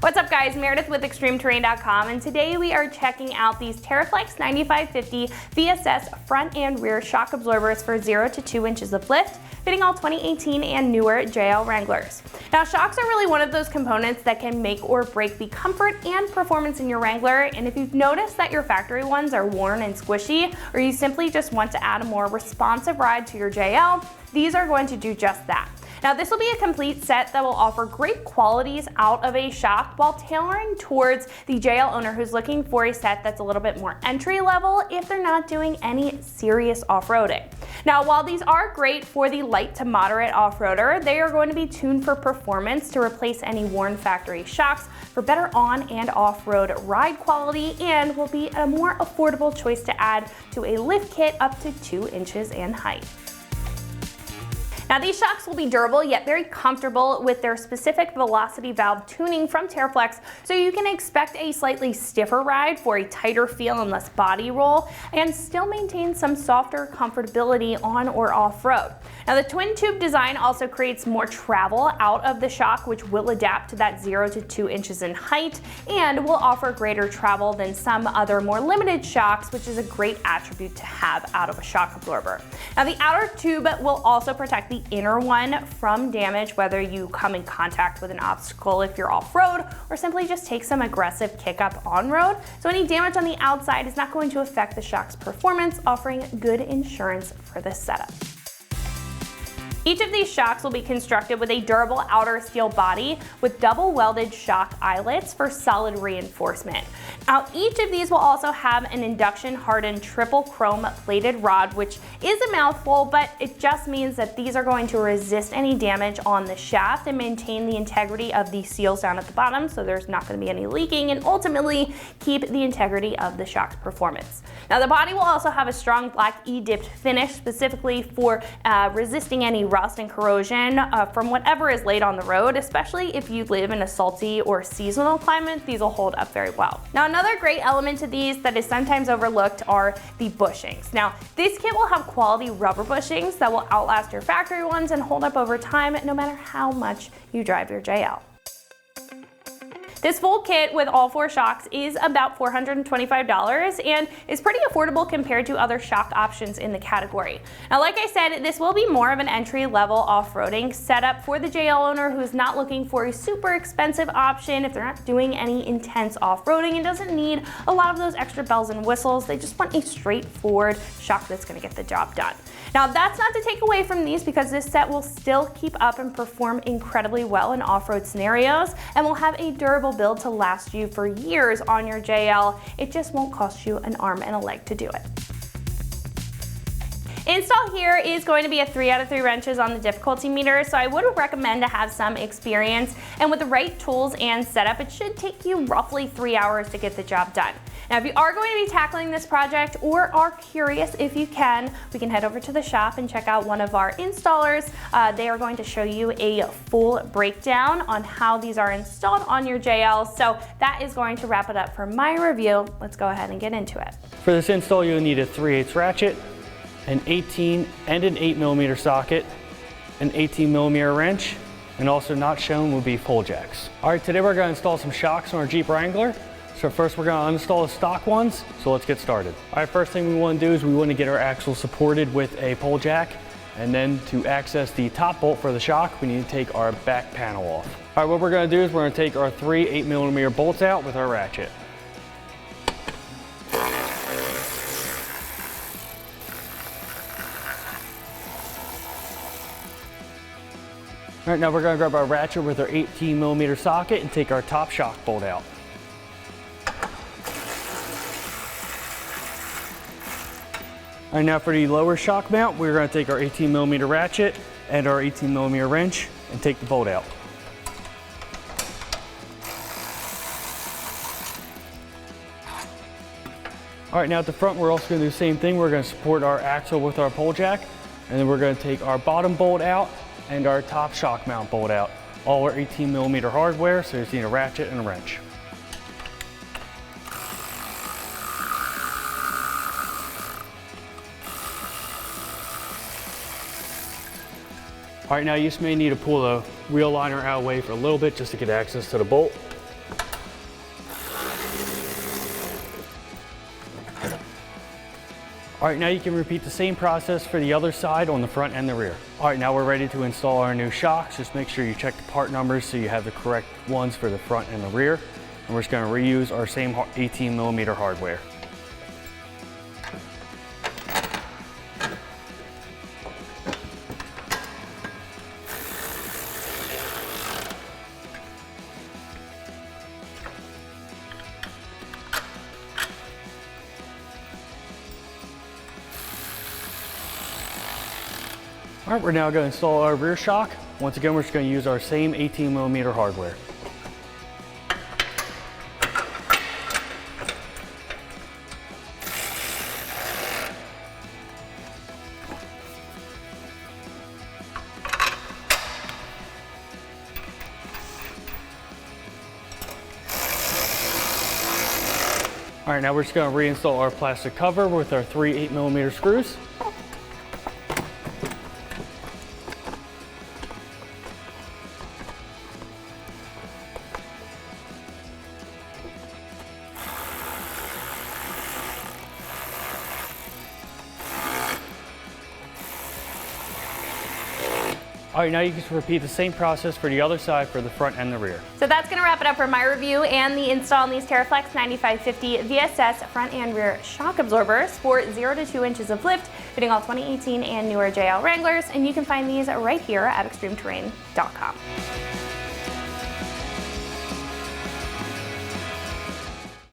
What's up guys, Meredith with ExtremeTerrain.com, and today we are checking out these TerraFlex 9550 VSS front and rear shock absorbers for 0 to 2 inches of lift, fitting all 2018 and newer JL Wranglers. Now shocks are really one of those components that can make or break the comfort and performance in your Wrangler, and if you've noticed that your factory ones are worn and squishy, or you simply just want to add a more responsive ride to your JL, these are going to do just that. Now this will be a complete set that will offer great qualities out of a shock while tailoring towards the JL owner who's looking for a set that's a little bit more entry level if they're not doing any serious off-roading. Now while these are great for the light to moderate off-roader, they are going to be tuned for performance to replace any worn factory shocks for better on and off-road ride quality, and will be a more affordable choice to add to a lift kit up to 2 inches in height. Now these shocks will be durable yet very comfortable with their specific velocity valve tuning from TerraFlex, so you can expect a slightly stiffer ride for a tighter feel and less body roll, and still maintain some softer comfortability on or off-road. Now the twin tube design also creates more travel out of the shock, which will adapt to that 0 to 2 inches in height and will offer greater travel than some other more limited shocks, which is a great attribute to have out of a shock absorber. Now the outer tube will also protect the inner one from damage, whether you come in contact with an obstacle if you're off-road, or simply just take some aggressive kick up on-road. So any damage on the outside is not going to affect the shock's performance, offering good insurance for this setup. Each of these shocks will be constructed with a durable outer steel body with double welded shock eyelets for solid reinforcement. Now each of these will also have an induction hardened triple chrome plated rod, which is a mouthful, but it just means that these are going to resist any damage on the shaft and maintain the integrity of the seals down at the bottom, so there's not going to be any leaking, and ultimately keep the integrity of the shock's performance. Now the body will also have a strong black E-dipped finish specifically for resisting any rust and corrosion from whatever is laid on the road, especially if you live in a salty or seasonal climate. These will hold up very well. Now another great element to these that is sometimes overlooked are the bushings. Now this kit will have quality rubber bushings that will outlast your factory ones and hold up over time no matter how much you drive your JL. This full kit with all 4 shocks is about $425 and is pretty affordable compared to other shock options in the category. Now like I said, this will be more of an entry-level off-roading setup for the JL owner who is not looking for a super expensive option if they're not doing any intense off-roading and doesn't need a lot of those extra bells and whistles. They just want a straightforward shock that's going to get the job done. Now that's not to take away from these, because this set will still keep up and perform incredibly well in off-road scenarios and will have a durable build to last you for years on your JL. It just won't cost you an arm and a leg to do it. Install here is going to be a 3 out of 3 wrenches on the difficulty meter, so I would recommend to have some experience, and with the right tools and setup, it should take you roughly 3 hours to get the job done. Now if you are going to be tackling this project or are curious, if you can, we can head over to the shop and check out one of our installers. They are going to show you a full breakdown on how these are installed on your JL, so that is going to wrap it up for my review. Let's go ahead and get into it. For this install, you'll need a 3/8 ratchet, an 18 and an 8mm socket, an 18mm wrench, and also not shown will be pole jacks. All right, today we're going to install some shocks on our Jeep Wrangler. So first we're going to uninstall the stock ones, so let's get started. All right, first thing we want to do is we want to get our axle supported with a pole jack, and then to access the top bolt for the shock, we need to take our back panel off. All right, what we're going to do is we're going to take our 3 8mm bolts out with our ratchet. All right, now we're going to grab our ratchet with our 18mm socket and take our top shock bolt out. All right, now for the lower shock mount, we're going to take our 18mm ratchet and our 18mm wrench and take the bolt out. All right, now at the front, we're also going to do the same thing. We're going to support our axle with our pole jack, and then we're going to take our bottom bolt out and our top shock mount bolt out. All our 18mm hardware, so you just need a ratchet and a wrench. All right, now you just may need to pull the wheel liner out of the way for a little bit just to get access to the bolt. All right, now you can repeat the same process for the other side on the front and the rear. All right, now we're ready to install our new shocks. Just make sure you check the part numbers so you have the correct ones for the front and the rear. And we're just gonna reuse our same 18mm hardware. All right, we're now going to install our rear shock. Once again, we're just going to use our same 18mm hardware. All right, now we're just going to reinstall our plastic cover with our 3 8mm screws. All right, now you can repeat the same process for the other side for the front and the rear. So that's going to wrap it up for my review and the install on these TerraFlex 9550 VSS front and rear shock absorbers for 0 to 2 inches of lift, fitting all 2018 and newer JL Wranglers, and you can find these right here at extremeterrain.com.